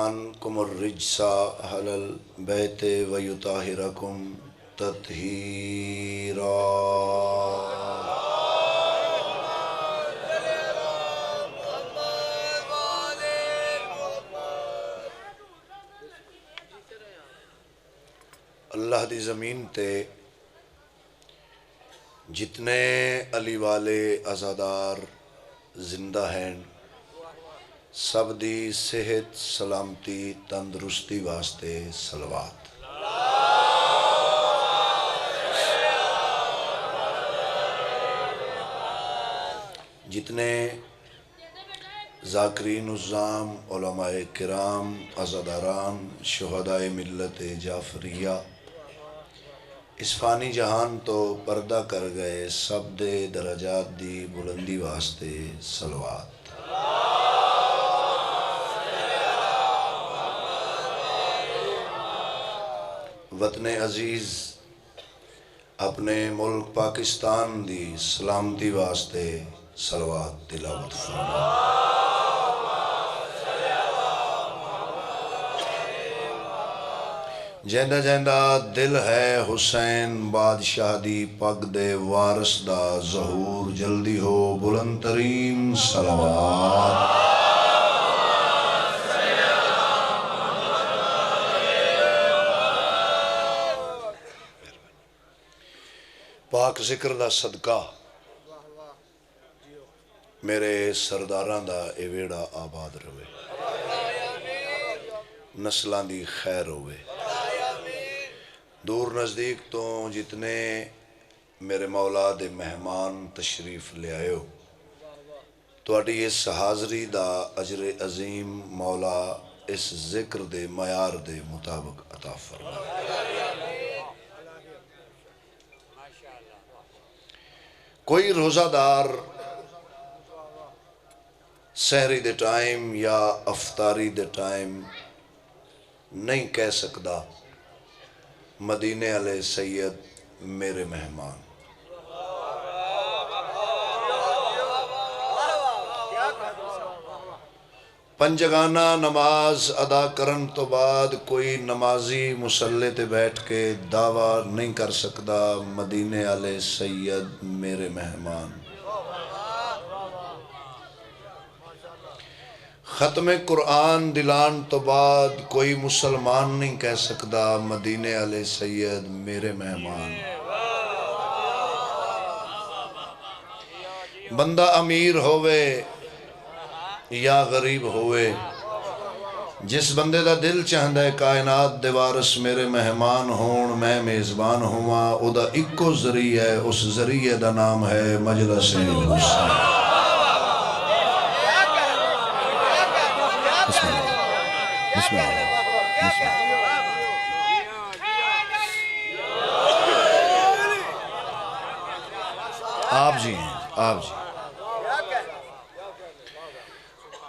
عنکم الرجس اہل البیت ویطہرکم تطہیرا۔ اللہ دی زمین تے جتنے علی والے عزادار زندہ ہیں سب دی صحت سلامتی تندرستی واسطے صلوات۔ جتنے ذاکرین الزام علماء کرام عزاداران شہداء ملت جعفریہ اس فانی جہان تو پردہ کر گئے سب دے درجات دی بلندی واسطے صلوات۔ وطن عزیز اپنے ملک پاکستان دی سلامتی واسطے صلوات تلاوت فرما۔ جیندہ جیندہ دل ہے حسین بادشاہ دی پگ دے وارث دا ظہور جلدی ہو بلند ترین صلوات۔ پاک ذکر دا صدقہ میرے سرداران دا اے ویڑا آباد روے، نسلان دی خیر ہوئے۔ دور نزدیک تو جتنے میرے مولا دے مہمان تشریف لے آئے ہو تو اڈی اس حاضری دا اجر عظیم مولا اس ذکر دے معیار دے مطابق عطا فرما۔ کوئی روزہ دار سحری دے ٹائم یا افطاری دے ٹائم نہیں کہہ سکدا مدینے علیہ سید میرے مہمان۔ پنجگانہ نماز ادا کرن تو بعد کوئی نمازی مسلح تے بیٹھ کے دعویٰ نہیں کر سکدا مدینے علیہ سید میرے مہمان۔ ختم قرآن دلان تو بعد کوئی مسلمان نہیں کہہ سکدا مدینے علیہ سید میرے مہمان۔ بندہ امیر ہوئے یا غریب ہوئے جس بندے دا دل چاہندہ ہے کائنات دے وارث میرے مہمان ہون میں میزبان ہوا او دا اکو ذریعہ ہے اس ذریعہ دا نام ہے مجلس حسین۔ بسم اللہ آپ جی ہیں آپ جی۔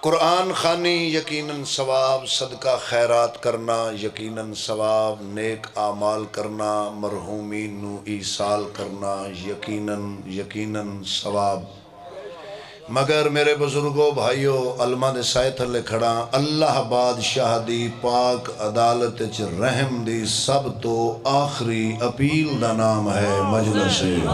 قرآن خوانی یقیناً ثواب، صدقہ خیرات کرنا یقیناً ثواب، نیک اعمال کرنا مرحومین نو ایصال کرنا یقیناً ثواب۔ مگر میرے بزرگوں بھائیوں علماء دے سائے تھلے کھڑا اللہ بادشاہ دی پاک عدالت چ رحم دی سب تو آخری اپیل دا نام ہے مجلس حسین۔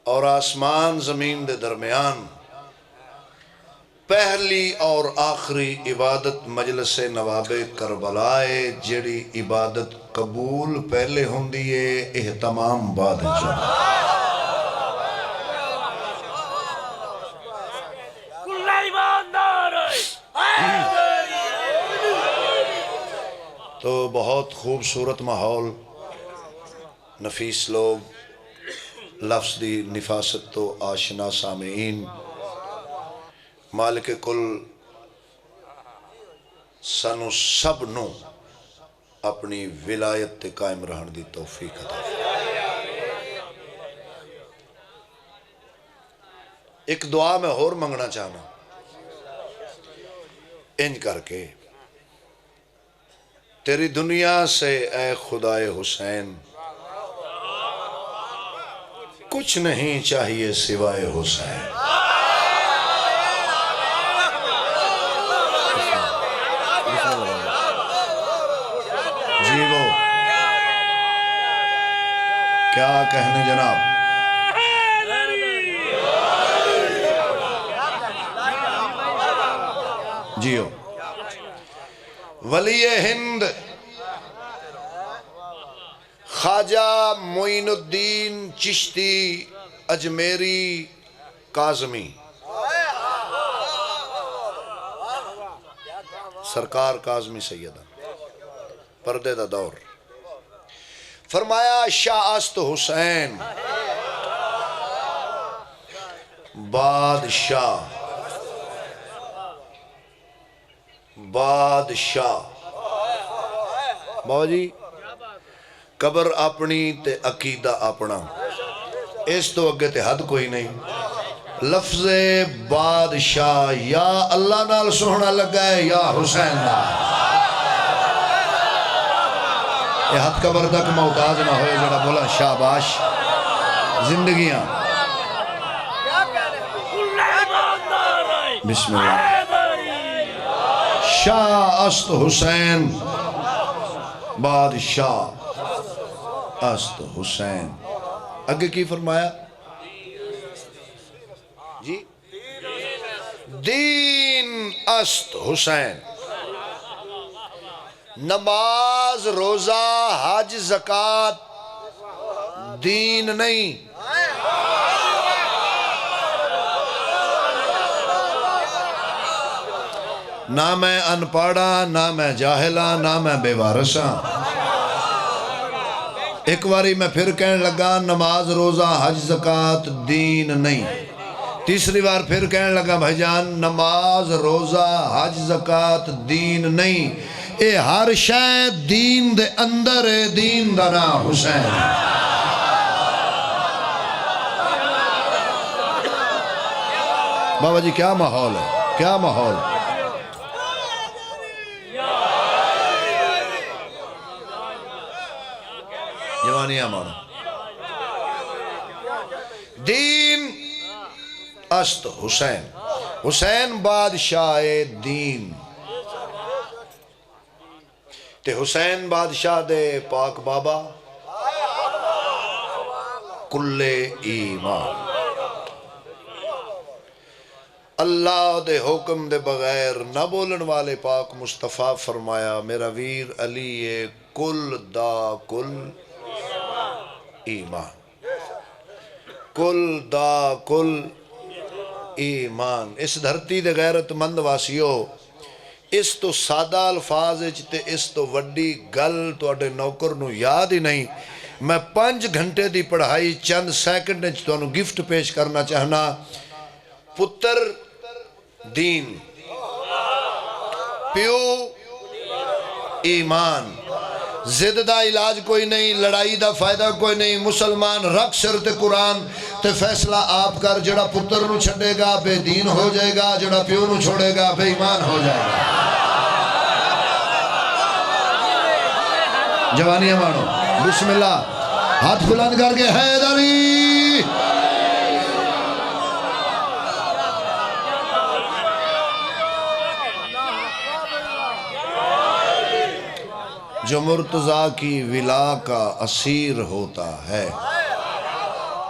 اور آسمان زمین دے درمیان پہلی اور آخری عبادت مجلس نواب کربلائے جڑی عبادت قبول پہلے ہوندی ہے اہتمام بعد جو۔ تو بہت خوبصورت ماحول، نفیس لوگ، لفظ دی نفاست تو آشنا سامعین، مالک کل سانو سب نو اپنی ولایت تے قائم رہن دی توفیق عطا فرمائے۔ ایک دعا میں اور منگنا چاہنا، انج کر کے تیری دنیا سے اے خدائے حسین کچھ نہیں چاہیے سوائے حسین جی وہ کیا کہنے جناب جیو ولی ہند خواجہ معین الدین چشتی اجمیری کاظمی سرکار کاظمی سیدہ پردے دا دور فرمایا شاہ است حسین بادشاہ بابا جی قبر اپنی تے عقیدہ اپنا اس تو اگے تے حد کوئی نہیں لفظ بادشاہ یا اللہ نال سوہنا لگا ہے یا حسین نال یہ حد قبر تک محتاج نہ ہوئے جڑا بولا شاباش زندگیاں بسم اللہ شاہ است حسین بادشاہ است حسین اگے کی فرمایا جی دین است حسین نماز روزہ حج زکوٰۃ دین نہیں نہ میں انپاڑا نہ میں جاہلا نہ میں بے وارثاں ایک واری میں پھر کہنے لگا نماز روزہ حج زکوٰۃ دین نہیں تیسری بار پھر کہنے لگا بھائی جان نماز روزہ حج زکوٰۃ دین نہیں اے ہر شے دین دے اندر ہے دین دا نام حسین بابا جی کیا ماحول ہے کیا ماحول جوانی ہمارا دین است حسین حسین بادشاہ دین تے حسین بادشاہ دے پاک بابا کل ایمان اللہ دے حکم دے بغیر نہ بولن والے پاک مصطفیٰ فرمایا میرا ویر علی کل دا کل ایمان کل دا کل ایمان اس دھرتی دے غیرت مند واسیو اس تو سادہ الفاظ تے اس تو وڈی گل تو اڈے نوکر نو یاد ہی نہیں میں 5 گھنٹے دی پڑھائی چند سیکنڈ تو انہوں گفٹ پیش کرنا چاہنا پتر دین پیو ایمان زد دا علاج کوئی نہیں لڑائی دا فائدہ کوئی نہیں مسلمان رکھ سر تے قرآن تے فیصلہ آپ کر جڑا پتر نو چھڑے گا بے دین ہو جائے گا جڑا پیو نو چھوڑے گا بے ایمان ہو جائے گا جوانیاں مانو بسم اللہ ہاتھ بلند کر کے حیدری جو مرتضیٰ کی ولا کا اسیر ہوتا ہے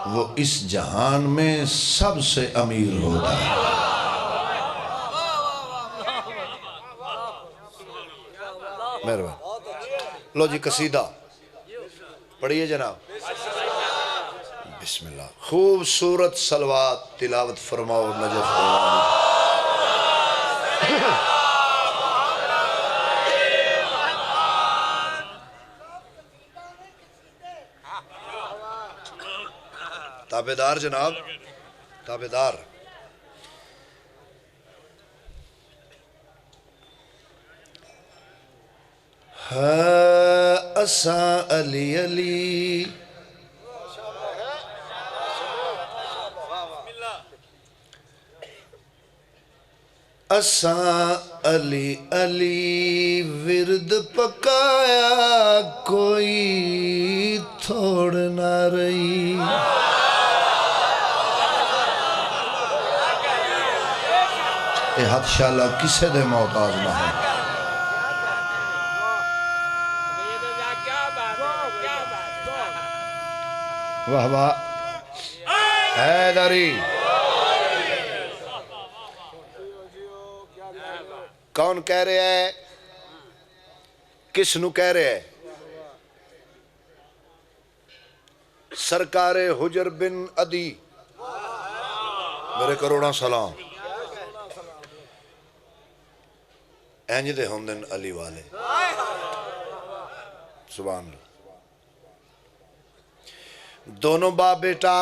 وہ اس جہان میں سب سے امیر ہوتا ہے مہربان لو جی قصیدہ پڑھیے جناب بسم اللہ خوبصورت صلوات تلاوت فرماؤ نجف فرماؤ تابدار جناب تابدار اساں علی علی اساں علی علی ورد پکایا کوئی تھوڑ نہ رہی اے حد شالہ کسے دے محتاج نہ ہے واہ واہ حیدری کون کہہ رہے ہے کس نو کہہ رہے ہے سرکار حجر بن عدی میرے کروڑا سلام اینج دے ہوندن علی والے سبحان اللہ دونوں باپ بیٹا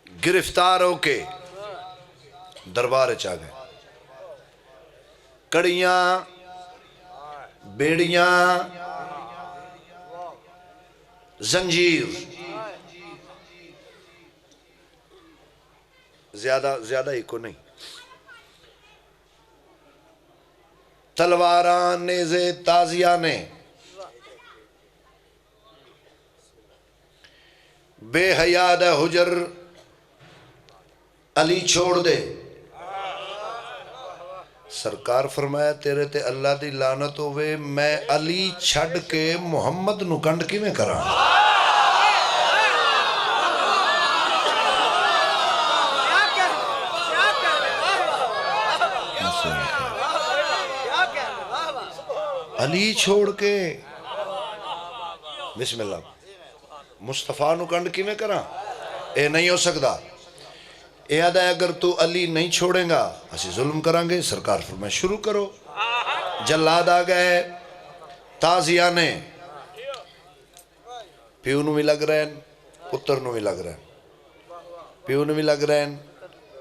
گرفتار ہو کے دربار چاہ گئے کڑیاں بیڑیاں زنجیر زیادہ ہی کو نہیں تلواراں نیزے تازیانے بے حیاد حجر علی چھوڑ دے سرکار فرمایا تیرے تے اللہ دی لعنت ہوئے میں علی چھڑ کے محمد نو کنڈ کی میں کرا علی چھوڑ کے بسم اللہ مصطفیٰ نو کنڈ کی میں کرا اے نہیں ہو سکتا اے آدھا ہے اگر تو علی نہیں چھوڑیں گا اسی ظلم کریں گے سرکار فرمائے شروع کرو جلاد آ گئے تازیانے پیو نو بھی لگ رہے ہیں پتر نو بھی لگ رہے ہیں پیو نو بھی لگ رہے ہیں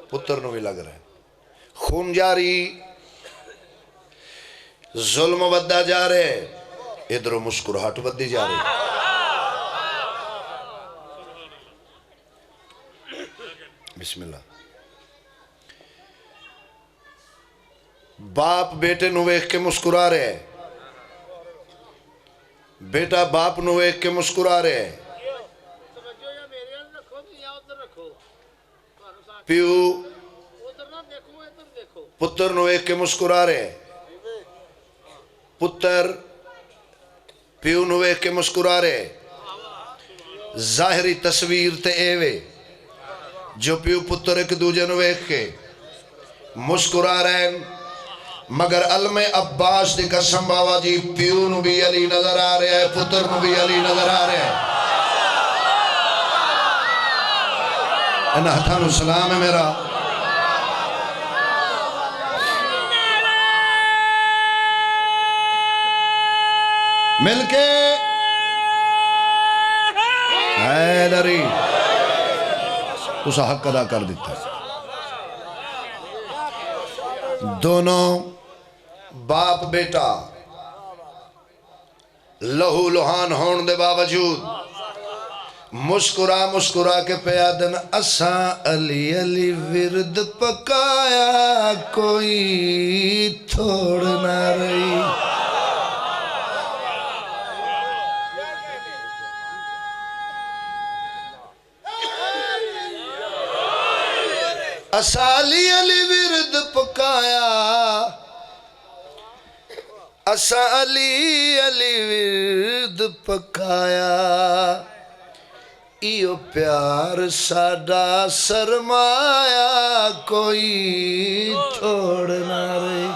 پتر نو بھی لگ رہے ہیں خون جاری ظلم بدہ جا رہے ادھر مسکراہٹ بدی جا رہے بسم اللہ باپ بیٹے نو ویکھ کے مسکرا رہے ہیں بیٹا باپ نو ویکھ کے مسکرا رہے ہیں پیو پتر نو ویکھ کے مسکرا رہے ہیں پتر پیو نو ویکھ کے مسکرا رہے ظاہری تصویر تے ایوے جو پیو پتر ایک دوجہ نو ویکھ کے مسکرا رہے ہیں مگر علم عباس دی قسم بابا جی پیو نو بھی علی نظر آ رہے ہیں پتر نو بھی علی نظر آ رہے ہیں انہا ہتھانو سلام ہے میرا مل کے حیدری اسا حق ادا کر دیتا ہے دونوں باپ بیٹا لہو لہان ہون دے باوجود مسکرا کے پیادن اساں علی علی ورد پکایا کوئی تھوڑ نہ رہی اساں علی علی ورد پکایا اساں علی علی ورد پکایا ایو پیار ساڈا سرمایا کوئی تھوڑ نہ رہی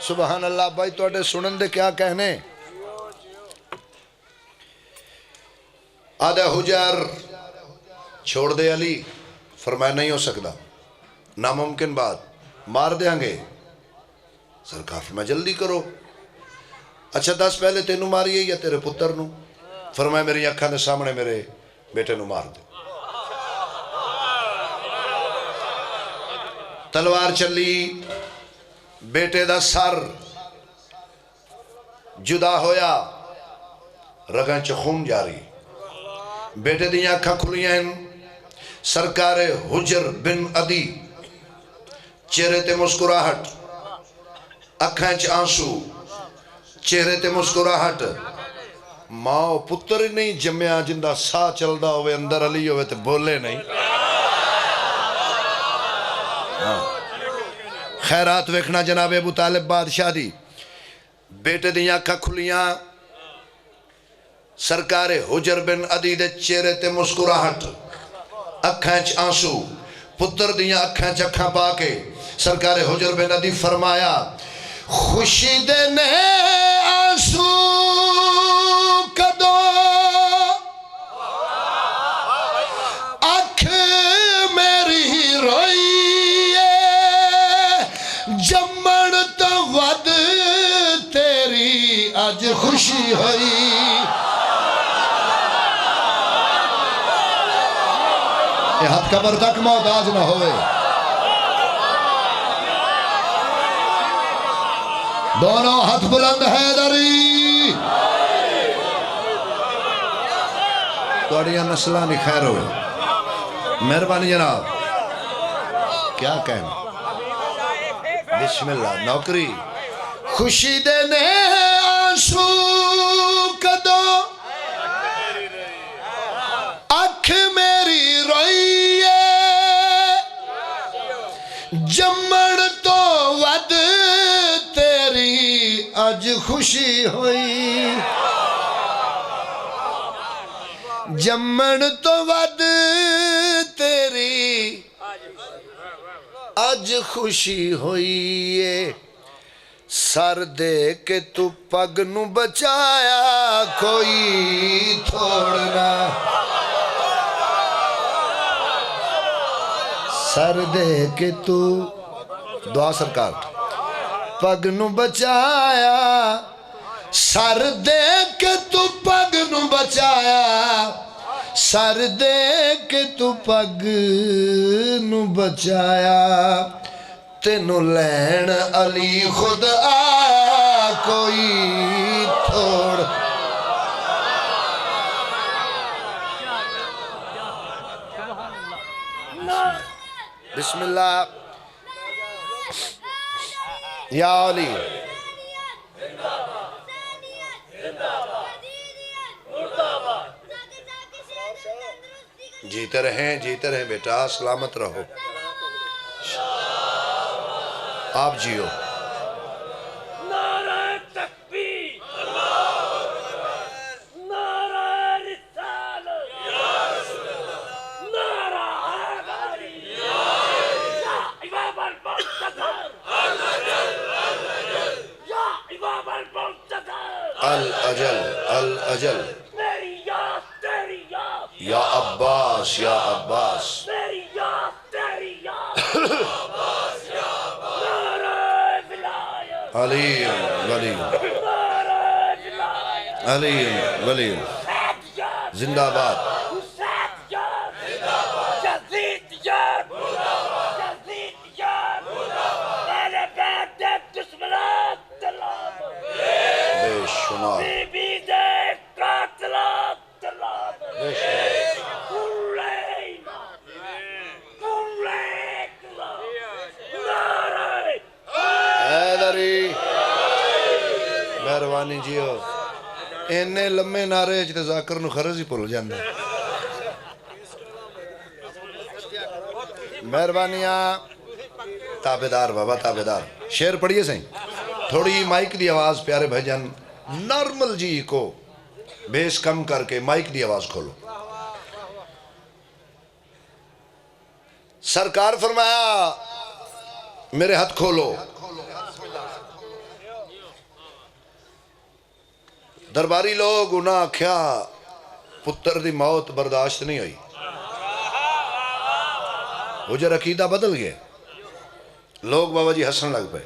سبحان اللہ بھائی توڑے سنن دے کیا کہنے آدھا حجر چھوڑ دے علی فرمایا نہیں ہو سکتا ناممکن بات مار دیاں گے سرکار فرمایا جلدی کرو اچھا دس پہلے تینوں ماریے یا تیرے پتر نو فرمایا میری اکھاں دے سامنے میرے بیٹے نو مار دے تلوار چلی بیٹے دا سر جدا ہویا رگاں چ خون جاری بیٹے دیاں اکھاں کھلیاں سرکار حجر بن عدی چہرے تے مسکراہٹ اکھاں چ آنسو چہرے تے مسکراہٹ ماں پتر ہی نہیں جمیا جندہ سا چلدا ہوئے اندر علی ہوئے تے بولے نہیں خیرات ویکھنا جناب ابو طالب بادشاہ دی بیٹے دیاں اکھاں کھلیاں سرکار حجر بن عدی دے چہرے تے مسکراہٹ اکھاں چ آنسو پتر دیاں اکھاں چ اکھاں پا کے سرکار حجر بن عدی فرمایا خوشی دے نے آنسو کدو اکھ میری روئیے جمن تو ود تیری آج خوشی ہوئی یہ ہاتھ قبر تک محتاج نہ ہوئے دونوں ہاتھ بلند حیدری توڑیاں نسلہ نہیں خیر ہوئے مہربانی جناب کیا کہنا بسم اللہ نوکری خوشی دینے آنسو کدو اکھ میری روئیے جمن تو ود تیری آج خوشی ہوئی جمن تو ود تیری آج خوشی ہوئی سر دے کے تو پگ نو بچایا کوئی تھوڑنا سر دے کے تو دعا سرکار پگ نو بچایا سر دے کے تو پگ نو بچایا سر دے کے تو پگ نو بچایا تینو لین علی خود آیا کوئی تھوڑ بسم اللہ یا علی جیتے رہیں بیٹا سلامت رہو آپ جیو نعرہ تکبیر نعرہ رسالت نعرہ حیدری یا امام المنتظر یا امام المنتظر الاجل میری یاد تیری یاد یا عباس میری یاد تیری یاد علی ولی زندہ باد بے شمار مہربانی جیو اینے لمے نعرے جتے ذاکر نو خرز ہی پھول جاندے مہربانیاں تابدار بابا تابدار شعر پڑھئے سہیں تھوڑی مائک دی آواز پیارے بھائی جان نارمل جی کو بیس کم کر کے مائک دی آواز کھولو سرکار فرمایا میرے ہاتھ کھولو درباری لوگ انہاں کیا پتر دی موت برداشت نہیں ہوئی حجر عقیدہ بدل گئے لوگ بابا جی ہسن لگ پہ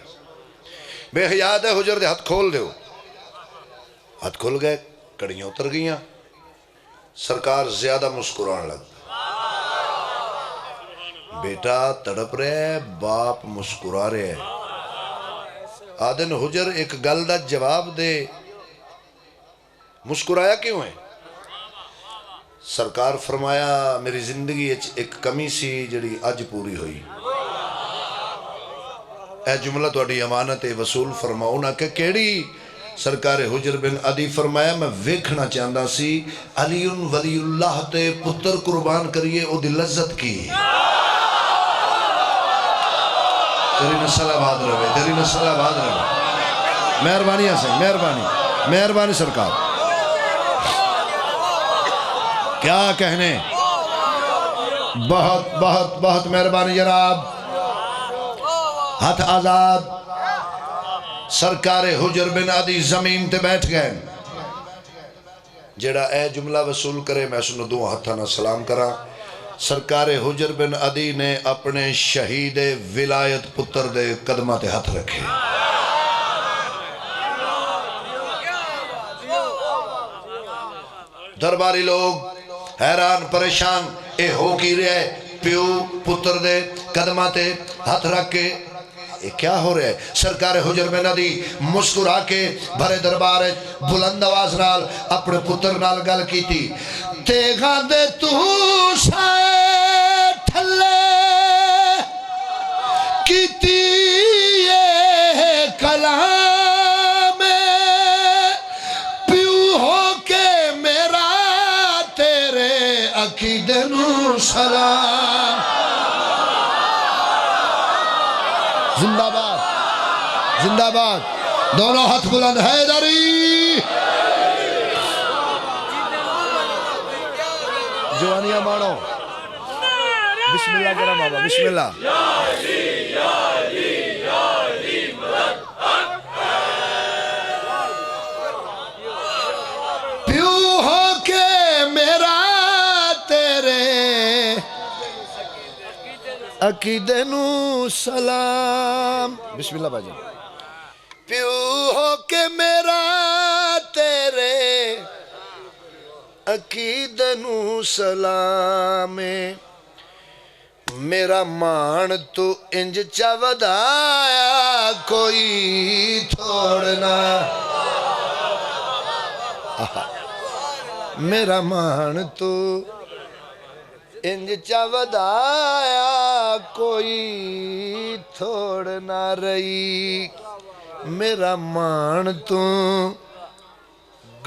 بے حیات ہے حجر دے ہاتھ کھول دیو ہاتھ کھول گئے کڑیاں اتر گئیاں سرکار زیادہ مسکران لگ بیٹا تڑپ رہے باپ مسکرا رہے آدن حجر ایک گل دا جواب دے مسکرایا کیوں ہے سرکار فرمایا میری زندگی ایک کمی سی جڑی اج پوری ہوئی. اے جملہ تہاڈی امانت وصول فرماؤ نا کہ کیڑی؟ سرکار حجر بن عدی فرمایا میں ویکھنا چاہندا سی علی ولی اللہ تے پتر قربان کریے او دی لذت کی. تیری نسل آباد رہے، تیری نسل آباد رہے. مہربانی حسین، مہربانی، مہربانی سرکار. کیا کہنے؟ بہت بہت بہت مہربانی جناب. ہاتھ آزاد. سرکار حجر بن عدی زمین تے بیٹھ گئے. جڑا اے جملہ وصول کرے میں سنو دو ہاتھانا سلام کرا. سرکار حجر بن عدی نے اپنے شہید ولایت پتر دے قدمہ تے ہاتھ رکھے. درباری لوگ حیران پریشان اے ہو کی رہے پیو پتر دے قدمہ تے ہاتھ رکھ کے یہ کیا ہو رہے؟ سرکار حجر بن عدی مسکرا کے بھرے دربار بلند آواز نال اپنے پتر نال گل کی تھی. تیغاں دے تو سائے ٹھلے کیتی یہ کلام پیو ہو کے میرا تیرے عقیدے نو سلام. زندہ باد، زندہ باد. دونوں ہاتھ بلند. حیدری جوانیاں مانو. بسم اللہ کرم بابا، بسم اللہ. پیو ہو کے میرا تیرے عقیدے نو سلام. بسم اللہ بھائی. پیو ہو کے میرا تیرے عقیدے نو سلام. میرا مان تو انج چا ودایا کوئی تھوڑنا. میرا مان تو انج چا ودایا کوئی تھوڑ نہ رہی. میرا مان تو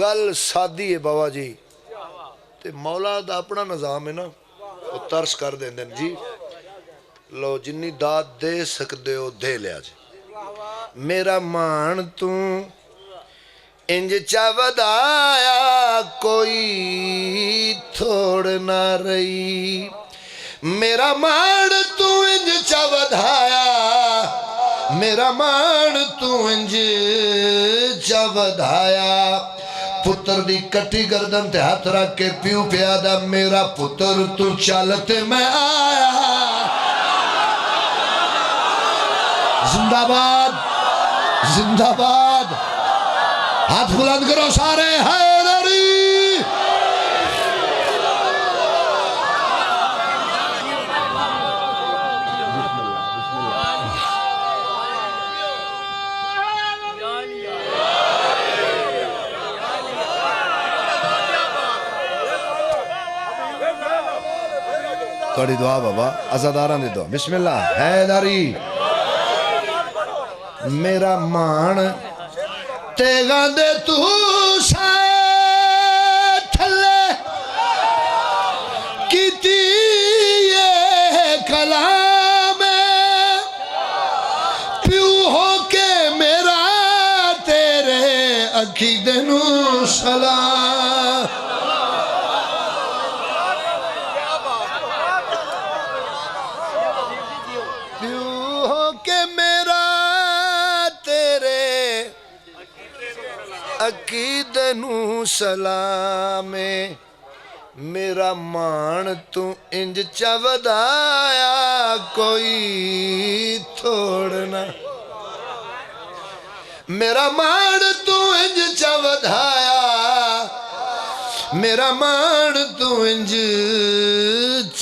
گل سادی ہے بابا جی تے مولا دا اپنا نظام ہے نا وہ ترس کر دیں دن جی. لو جنی داد دے سکدے ہو دے لیا جی. میرا مان تو انج چا ودایا کوئی تھوڑ نہ رہی. میرا مان تو انج چا ودایا، میرا مان تو انج چا ودایا. پتر دی کٹی گردن تے ہاتھ رکھ کے پیو پیادا میرا پتر تو چلتے میں آیا. زندہ باد، زندہ باد. ہاتھ بلند کرو سارے. حیدری توڑی دعا بابا عزاداران دی دعا. بسم اللہ. حیدری میرا مان تیغاں دے تو سائے ٹھلے کیتی یہ کلام پیو ہو کے میرا تیرے عقیدے نو سلام. پیو ہو کے میرا تیرے عقیدے نو سلام. میرا مان تو انج چا ودایا کوئی تھوڑنا. میرا مان تو انج چا ودایا، میرا مان تو انج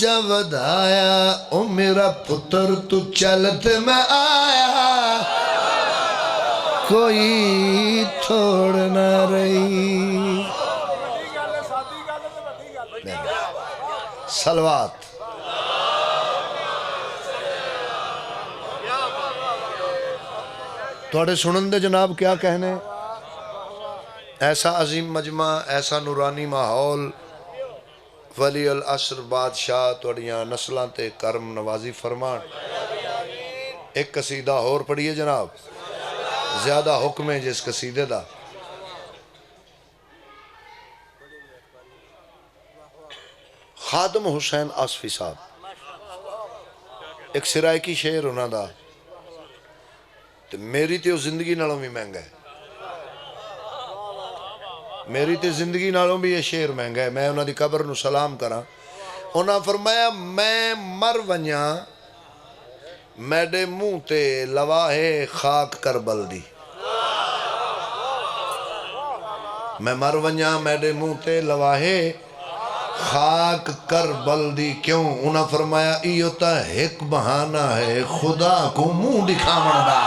چا ودایا. او میرا پتر تو چلت میں آیا کوئی تھوڑ نہ رہی. سلوات. تھوڑے سنن دے جناب کیا کہنے؟ ایسا عظیم مجمع، ایسا نورانی ماحول، ولی العصر بادشاہ توڑیاں نسلاں تے کرم نوازی فرمان. ایک قصیدہ اور پڑھیے جناب، زیادہ حکم ہے جس قصیدے دا. خادم حسین آصفی صاحب، ایک سرائکی شعر ہونا دا تے میری تے زندگی نالوں بھی مہنگا ہے، میری تے زندگی نالوں بھی یہ شعر مہنگا ہے. میں انہاں دی قبر نو سلام کراں. انہاں فرمایا میں مر ونجاں میڈے منہ تے لواہے خاک کربل دی. میں مر ونجاں میڈے منہ تے لواہے خاک کربل دی. کیوں؟ انہاں فرمایا ایو تا ایک بہانہ ہے خدا کو منہ دکھاون دا.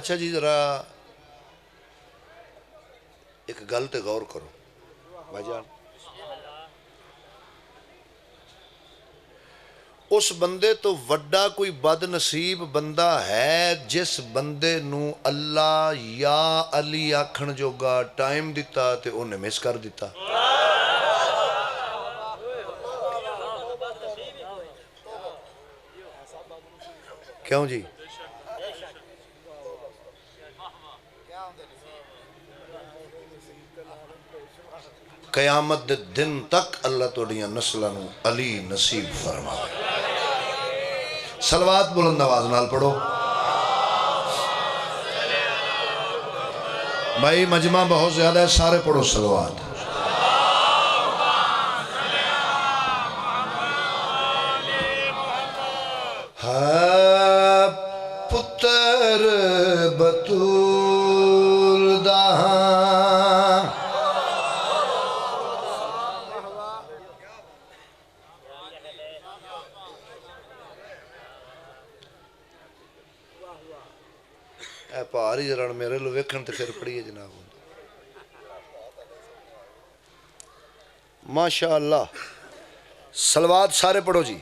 اچھا جی ذرا ایک گل تے غور کرو بھائی جان. اس بندے تو وڈا کوئی بد نصیب بندہ ہے جس بندے نو اللہ یا علی آکھن جوگا ٹائم دیتا تے انہیں مس کر دیتا. کیوں جی؟ قیامت دے دن تک اللہ توڑیاں نسلوں علی نصیب فرمائے. صلوات بلند آواز نال پڑھو بھائی، مجمع بہت زیادہ ہے، سارے پڑھو صلوات. پتر بطول دہاں اے پہاری جران میرے لو ویکھن تے پھر پڑھیے جناب. ماشاءاللہ صلوات سارے پڑھو جی.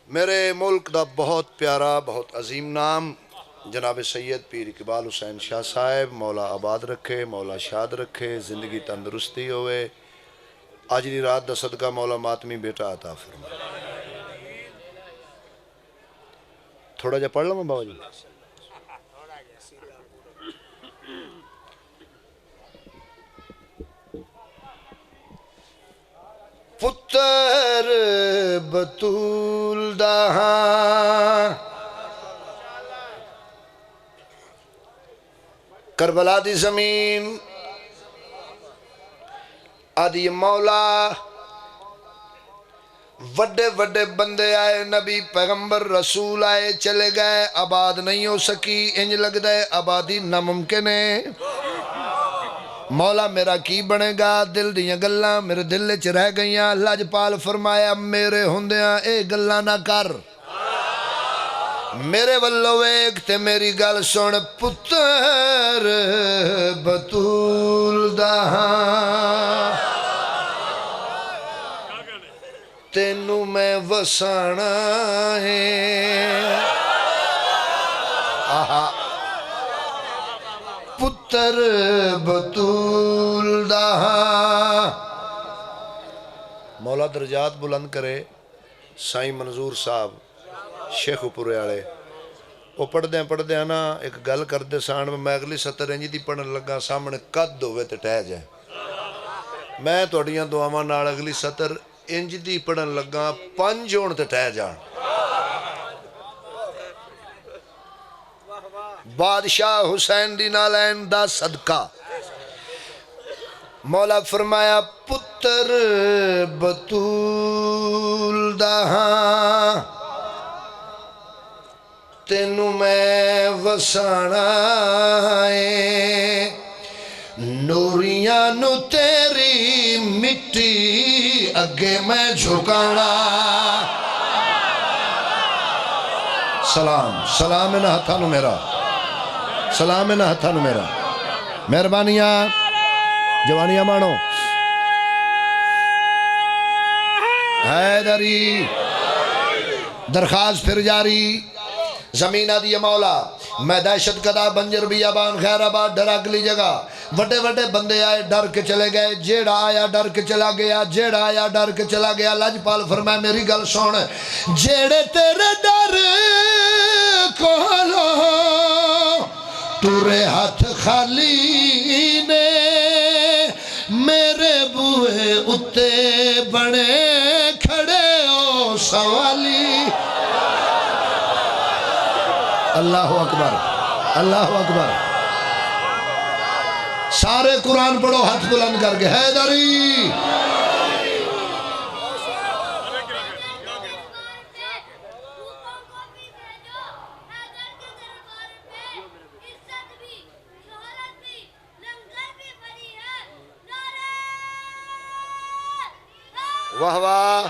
میرے ملک دا بہت پیارا بہت عظیم نام جناب سید پیر اقبال حسین شاہ صاحب، مولا آباد رکھے، مولا شاد رکھے، زندگی تندرستی ہوئے. آج دی رات دا صدقہ مولا ماتمی بیٹا عطا فرمائے. تھوڑا جا پڑھ لوں میں بابا جی. پتر بطول دہاں کربلا دی زمین آدھی مولا وڈے وڈے بندے آئے، نبی پیغمبر رسول آئے چلے گئے، آباد نہیں ہو سکی. انج لگ دے آبادی ناممکن ہے. مولا میرا کی بنے گا؟ دل دیاں گلاں میرے دل چ رہ گئیاں. لاجپال فرمایا میرے ہوندیاں اے گلاں نہ کر، میرے والو ویکھ تے میری گل سن. پتر بطول دہاں تینوں میں وسانا ہے. آہا پتر بطول دہاں. مولا درجات بلند کرے. سائیں منظور صاحب شیخ پورے والے وہ پڑھ دیں نا ایک گل کرتے سان. میں اگلی سطر انجی دی پڑھن لگا سامنے قد ہوئے تے ٹہ جائے. میں توڑیاں دعاواں نال اگلی سطر انج دی پڑھن لگا 5 ہون تے ٹہ جان. بادشاہ حسین دی نالین دا صدقہ مولا فرمایا پتر بطول دہاں تینو میں وسانا ہے نوریاں نو تیری مٹی اگے میں جھکانا سلام سلام نہ ہتھانو میرا سلام نہ ہتھانو میرا مہربانیاں جوانیاں مانو حیدری درخواست پھر جاری زمینہ دی مولا میں دہشت کدا بنجر بیابان خیر آباد ڈراکلی جگہ وڈے وڈے بندے آئے ڈر کے چلے گئے جیڑا آیا ڈر کے چلا گیا جیڑا آیا ڈر کے چلا گیا لاجپال فرمائے میری گل سن جیڑے تیرے ڈر کولو تورے ہاتھ خالی نے میرے بوئے اتے بنے کھڑے ہو سوالی اللہ اکبر اللہ اکبر سارے قرآن پڑھو ہاتھ بلند کر کے حیدری واہ واہ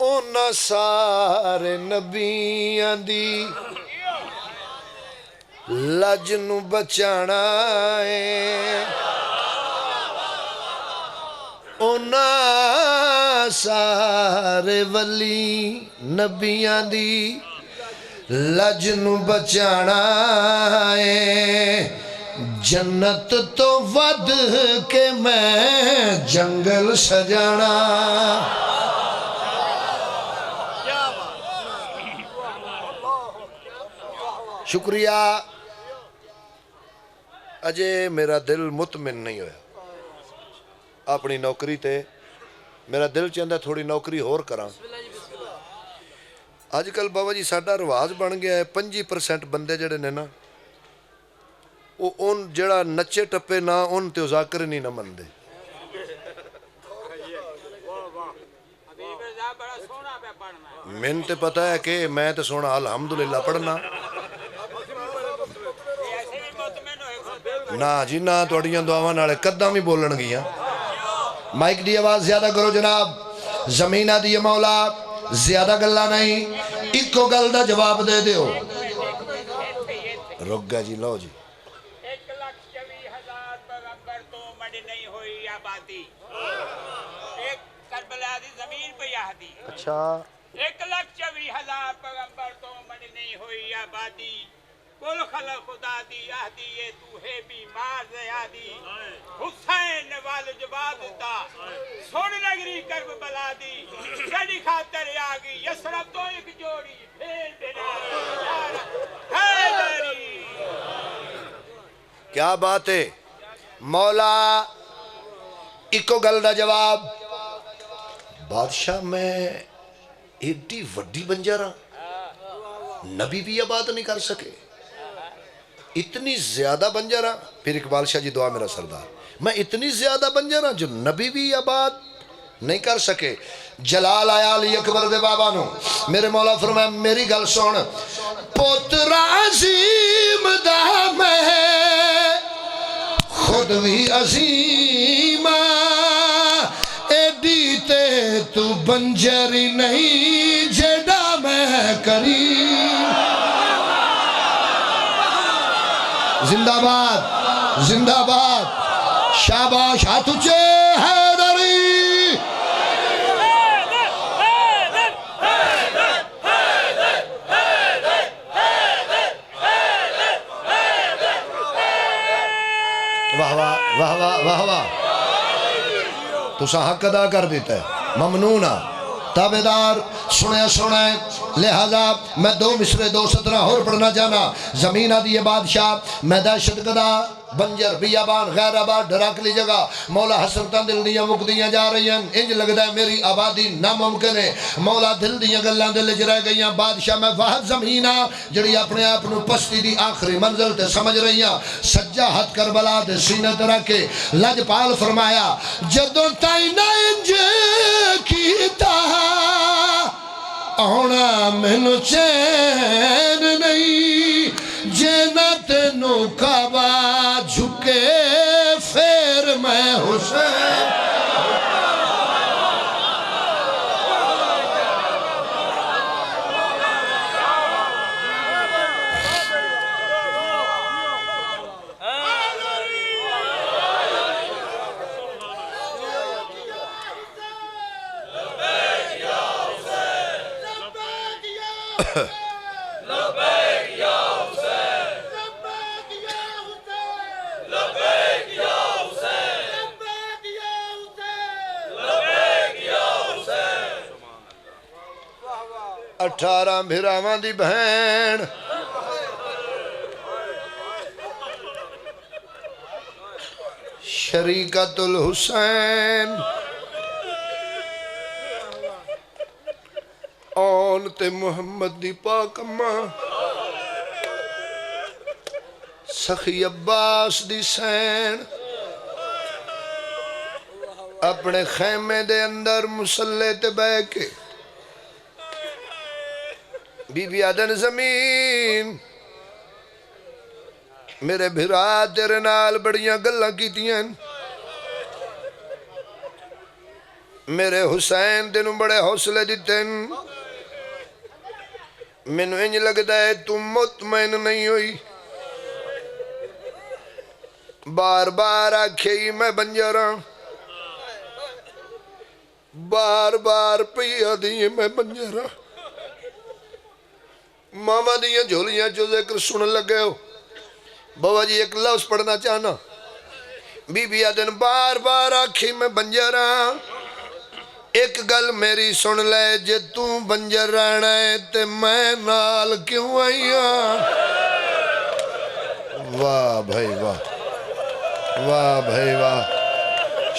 اونا سارے نبیاں دی لج نو بچانا ہے اونا سارے ولی نبیاں دی لج نو بچانا ہے جنت تو ود کے میں جنگل سجانا شکریہ اجے میرا دل مطمئن نہیں ہویا اپنی نوکری تے میرا دل چاہتا تھوڑی نوکری ہور کراں آج کل بابا جی ساڈا رواج بن گیا ہے 25% بندے جڑے نے نا وہ ان جڑا نچے ٹپے نہ ان تے ذاکر نہیں نہ مندے میں تے پتہ ہے کہ میں تے سونا الحمدللہ پڑھنا نا جی نا توڑیاں دعاواں نالے قدم ہی بولن گیاں مائک دی آواز زیادہ کرو جناب زمینہ دی مولا زیادہ گلہ نہیں ایک کو گل دا جواب دے دیو رک گا جی لو جی 1,24,000 پیغمبر تو مڑ نہیں ہوئی آبادی ایک کربلا دی زمین پہ یہدی اچھا 1,24,000 پیغمبر تو مڑ نہیں ہوئی آبادی کل خلق خدا دی آہدی یہ تو ہے بیمار زیادی حسین والو جواب دیتا سوڑ نگری کرب بلا دی جڑی خاطر آگی یسرب تو ایک جوڑی پھیل بنا حیدری کیا بات ہے مولا ایکو گل دا جواب بادشاہ میں ایڈی وڈی بنجارا نبی بھی یہ بات نہیں کر سکے اتنی زیادہ بنجارا پھر اقبال شاہ جی دعا میرا سردار میں اتنی زیادہ بنجارا جو نبی بھی یہ بات نہیں کر سکے جلال آیا علی اکبر دے بابا نو میرے مولا فرمایا میری گل سن پتر عظیم دا میں خود بھی عظیم ایڈی تے تو بنجری نہیں جیڑا میں کریم زندہ باد زندہ باد شاباش ہاتھ اچھے حیدری واہ واہ واہ واہ واہ واہ تو حق ادا کر دیتا ہے ممنونہ تابدار سنے سنے لہذا میں 2 مصرے 2 سطرہ اور پڑھنا چاہنا زمین آدھی یہ بادشاہ میں دہشت گدا بنجر بیابان غیر آباد ڈراکلی جگہ مولا حسرتاں دل دیاں مک دیاں جا رہی ہیں انج لگتا ہے میری آبادی ناممکن ہے مولا دل دیاں گلاں دل وچ رہ گئیاں بادشاہ میں واحد زمین ہاں جڑی اپنے آپ نو پستی دی آخری منزل تے سمجھ رہی ہیں سجا ہاتھ کربلا دے سینے تے رکھ کے لجپال فرمایا جدوں تائیں نہ انج کیتا آنا مینو چین نہیں جینا تینو کعبہ جھکے پھر میں حسین اٹھارہ بھراواں دی بہن شریکت الحسین آن تے محمد دی پاک اماں سخی عباس دی سین اپنے خیمے دے اندر مسلح تے بے کے بی بی آدن زمین میرے بھرا تیرے نال بڑیاں گلاں کیتیاں میرے حسین تینوں بڑے حوصلے دیتے مینوں انج لگدا ہے تم مطمئن نہیں ہوئی بار بار آکھے میں بنجراں بار بار پیا دی میں بنجراں ماما دیاں جھولیاں جو ذکر سن لگے ہو بابا جی ایک لفظ پڑھنا چاہنا بی بی آدن بار بار آکھی میں بنجراں ایک گل میری سن لے جے توں بنجر رہنا ہے تے میں نال کیوں آئیاں واہ بھائی واہ واہ بھائی واہ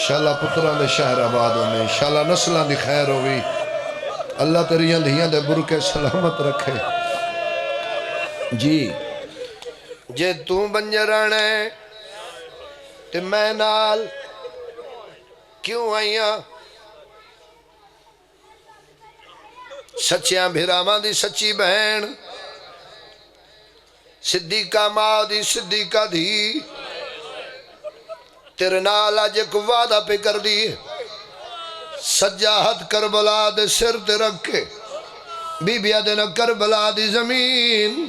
شالا پتران دے شہر آباد ہونے شالا نسلان دی خیر ہوئی اللہ تیریاں دھیاں دے برکے سلامت رکھے جی جے توں بنجر رہنا ہے تے میں نال کیوں آئیاں سچیاں بھراواں دی سچی بہن صدیقہ ماں دی صدیقہ دی تیرے نال آج ایک وعدہ پہ کر دی سجا ہاتھ کربلا دے سر تے رکھ کے بی بی آدھے نا کربلا دی زمین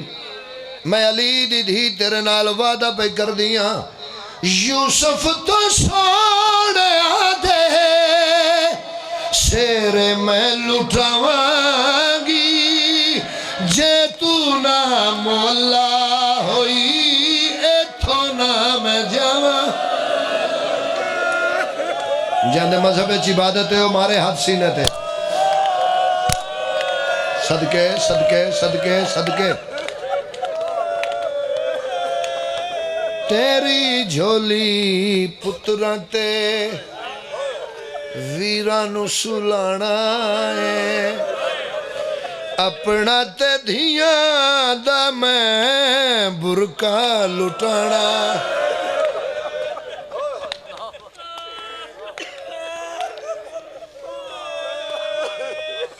میں علی دی دھی تیرے نال وعدہ پہ کر دیا یوسف تو سوڑے آدھے سیرے میں لٹاواں گی جے تو نہ مولا ہوئی ایتھو نہ میں جاواں جاندے مذہب اچھی عبادت ہے ہمارے ہاتھ سینے تھے صدقے صدقے صدقے صدقے تیری جھولی پتران تے ویرانو سلانا ہے اپنا تے دھیاں دا میں برکا لٹانا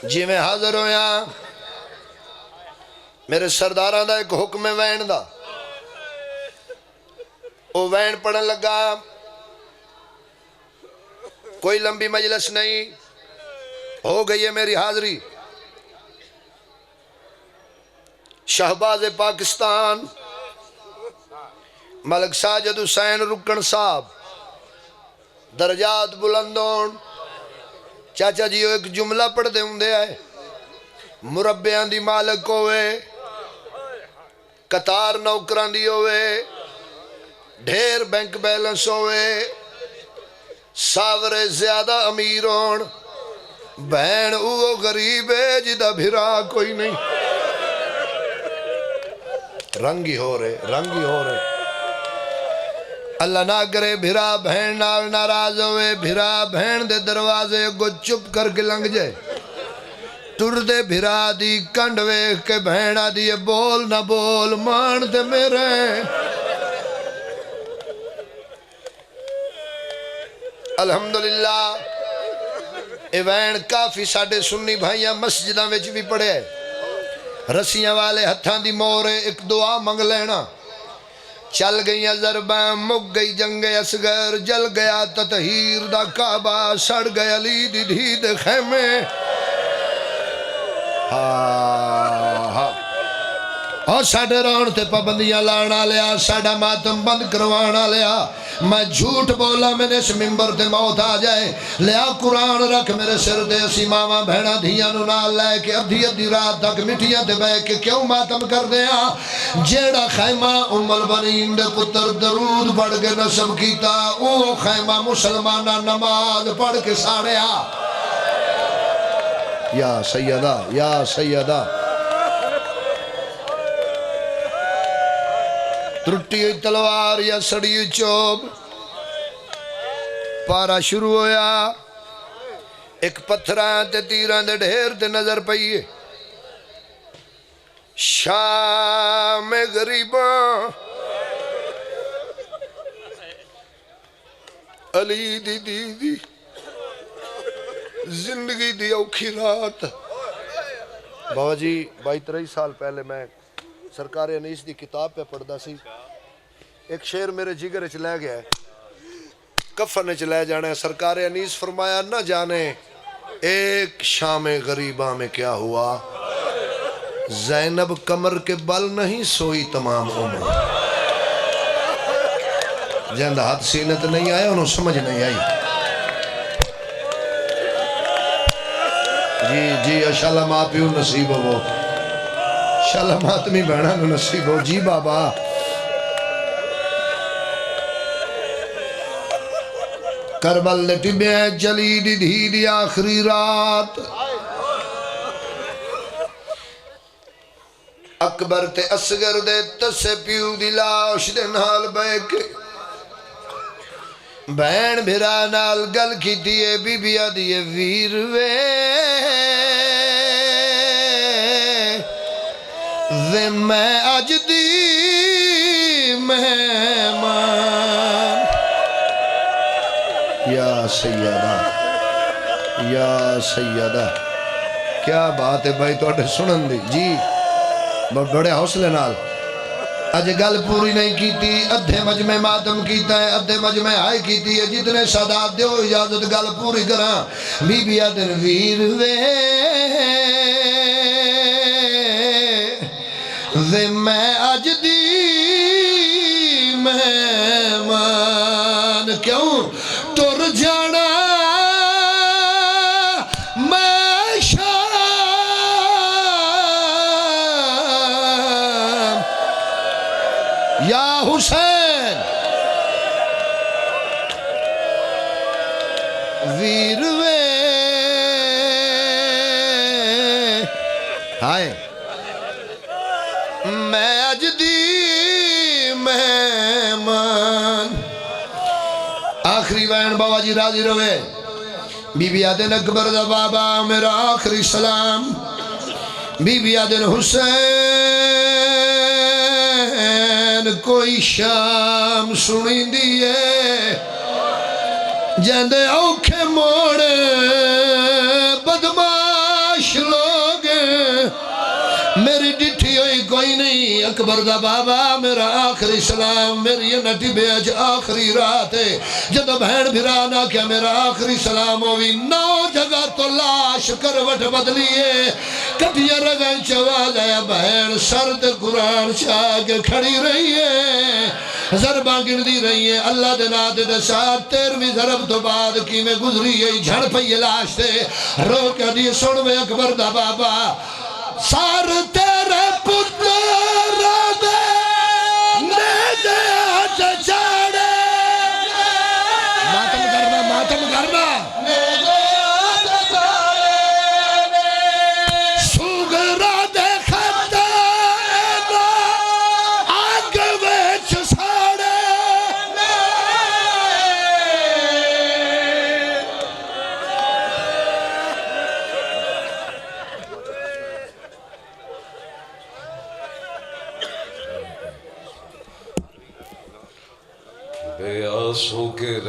جی میں حاضر ہویا میرے سرداراں دا ایک حکم وین دا وہ وین پڑھن لگا کوئی لمبی مجلس نہیں ہو گئی ہے میری حاضری شہباز پاکستان ملک ساجد حسین رکن صاحب درجات بلندون چاچا جی ایک جملہ پڑھ دے ہوں دے آئے مربیان دی مالک ہوئے قطار نوکران دی ہوئے ڈھیر بینک بیلنس ہوئے ساورے زیادہ امیر ہون بہن وہ غریب ہے جدہ بھرا کوئی نہیں رنگی ہو رہے اللہ نہ کرے بھرا بہن نال ناراض ہوئے بھرا بہن دے دروازے کو چپ کر کے لنگ جائے ٹر دے بھرا دی کنڈ ویکھ کے بہنا دی بول نہ بول مان دے میرے الحمدللہ ایوین کافی ساڑھے سنی بھائیاں مسجدہ وچ بھی پڑھے رسیاں والے ہتھاں دی مورے ایک دعا منگ لینا چل گئی ضرباں مک گئی جنگ اصغر جل گیا تطہیر دا کعبہ سڑ گیا علی دی دھی دے خیمے اور ساڑھے رون تے پابندیاں لانا لیا ساڑھا ماتم بند کروانا لیا میں جھوٹ بولا میں نے اس ممبر تے موت آ جائے لیا قرآن رکھ میرے سر دے اسی ماما بہنا دھیاں نو نال لے کے ادھی رات تک مٹیاں تے بے کے کیوں ماتم کر دیا جیڑا خیمہ ام البنین دے پتر درود پڑھ کے نصب کیتا او خیمہ مسلمانہ نماز پڑھ کے ساڑیا یا سیدہ ترٹی ہوئی تلوار یا سڑی ہوئی چوب پارا شروع ہویا ایک پتھران تے تیران دے ڈھیر تے نظر پئیے شام غریباں علی دی زندگی دی اوکھی رات بابا جی 22-23 سال پہلے میں سرکار انیس دی کتاب پہ پڑھدا سی ایک شعر میرے جگر چ لے گیا ہے کفن چ لے جانا ہے سرکار انیس فرمایا نہ جانے ایک شام غریباں میں کیا ہوا زینب کمر کے بل نہیں سوئی تمام عمر جند ہاتھ سینت نہیں آئے انہوں سمجھ نہیں آئی جی اشالہ ماں پیو نصیب ہو اشالہ ماتمی بہنہ نصیب ہو جی بابا کربل نے ٹبیں چلی دی دھی دی آخری رات اکبر تے اصغر دے تسے پیو دی لاش دے نال بے کے بہن بھرا نال گل کی دیئے بی بیا دیئے ویر وے میں اج دی مہمان یا سیدہ کیا بات ہے بھائی تو اٹھے سنن دی جی بڑے حوصلے نال اج گل پوری نہیں کیتی ادھے مجمع ماتم کیتا ہے ادھے مجمع ہائی کیتی ہے جتنے سادات دیو اجازت گل پوری کراں بی بی آدن ویر وے میں اج دی مہمان کیوں ٹر جانا میں شام یا حسین ویر وے ہائے میں اج دی مہمان آخری وین بابا جی راضی روے بی بی آدن اکبر دا بابا میرا آخری سلام بی بی آدن حسین کوئی شام سنی دیئے جندے اوکھے موڑے بدماش لوگ میری ڈٹھی ہوئی کوئی نہیں اکبر دا بابا میرا آخری سلام میری یہ نٹی بیج آخری رات ہے جدو بہن بھرانا کیا میرا آخری سلام ہوئی 9 جگہ تو لاش کروٹ بدلیے کٹیا رگن چواز آیا بہن سرد قرآن چاہ کے کھڑی رہی ہے ضرباں گن دی رہی ہے اللہ دے ناد دے ساتھ 13ویں ضرب تو بعد کی میں گزری ہے جھڑ پئی لاش تے رو کے دی سن میں اکبر دا بابا سار تیرے پتر دے نیدے ہاتھ چاڑے ماتم کرنا نیدے ہاتھ چاڑے کہ